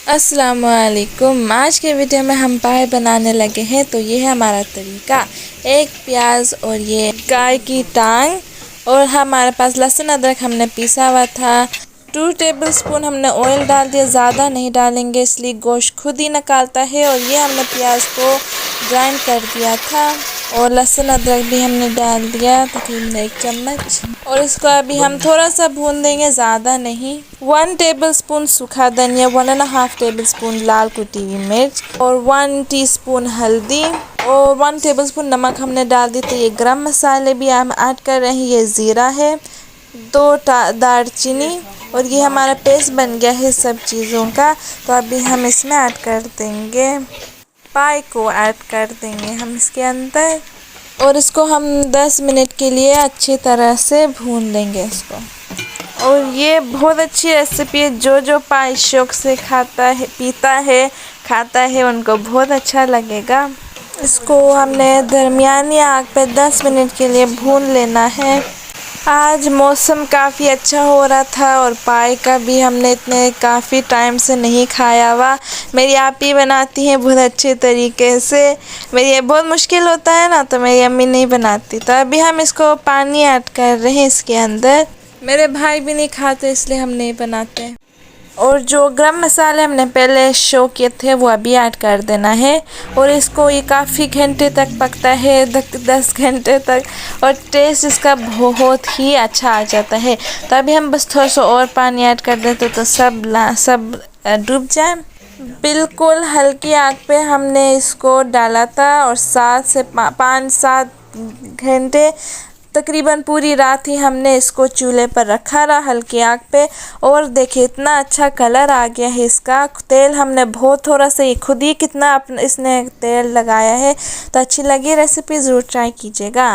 अस्सलामुअलैकुम। आज के वीडियो में हम पाए बनाने लगे हैं। तो ये है हमारा तरीका। एक प्याज और ये गाय की टांग और हमारे पास लहसुन अदरक हमने पीसा हुआ था। 2 टेबलस्पून हमने ऑयल डाल दिया, ज़्यादा नहीं डालेंगे इसलिए गोश्त खुद ही निकालता है। और ये हमने प्याज को ग्राइंड कर दिया था और लहसुन अदरक भी हमने डाल दिया तकरीबन 1 चम्मच। और इसको अभी हम थोड़ा सा भून देंगे, ज़्यादा नहीं। 1 टेबलस्पून सूखा धनिया, 1.5 टेबलस्पून लाल कुटी हुई मिर्च और 1 टीस्पून हल्दी और 1 टेबलस्पून नमक हमने डाल दी। तो ये गरम मसाले भी हम ऐड कर रहे हैं। ये ज़ीरा है, 2 दालचीनी और ये हमारा पेस्ट बन गया है सब चीज़ों का। तो अभी हम इसमें ऐड कर देंगे, पाई को ऐड कर देंगे हम इसके अंदर और इसको हम 10 मिनट के लिए अच्छी तरह से भून लेंगे इसको। और ये बहुत अच्छी रेसिपी है। जो पाई शौक से खाता है, पीता है, खाता है, उनको बहुत अच्छा लगेगा। इसको हमने दरमियानी आग पे 10 मिनट के लिए भून लेना है। आज मौसम काफ़ी अच्छा हो रहा था और पाई का भी हमने इतने काफ़ी टाइम से नहीं खाया हुआ। मेरी आप ही बनाती हैं बहुत अच्छे तरीके से। मेरी ये बहुत मुश्किल होता है ना, तो मेरी अम्मी नहीं बनाती। तो अभी हम इसको पानी ऐड कर रहे हैं इसके अंदर। मेरे भाई भी नहीं खाते इसलिए हम नहीं बनाते। और जो गरम मसाले हमने पहले शो किए थे वो अभी ऐड कर देना है। और इसको ये काफ़ी घंटे तक पकता है, 10 घंटे तक, और टेस्ट इसका बहुत ही अच्छा आ जाता है। तो अभी हम बस थोड़ा सा और पानी ऐड कर देते तो सब डूब जाए। बिल्कुल हल्की आग पे हमने इसको डाला था और 7 से 5-7 घंटे, तकरीबन पूरी रात ही हमने इसको चूल्हे पर रखा रहा हल्की आग पे। और देखिए इतना अच्छा कलर आ गया है इसका। तेल हमने बहुत थोड़ा सा, ये खुद ही कितना इसने तेल लगाया है। तो अच्छी लगी रेसिपी, ज़रूर ट्राई कीजिएगा।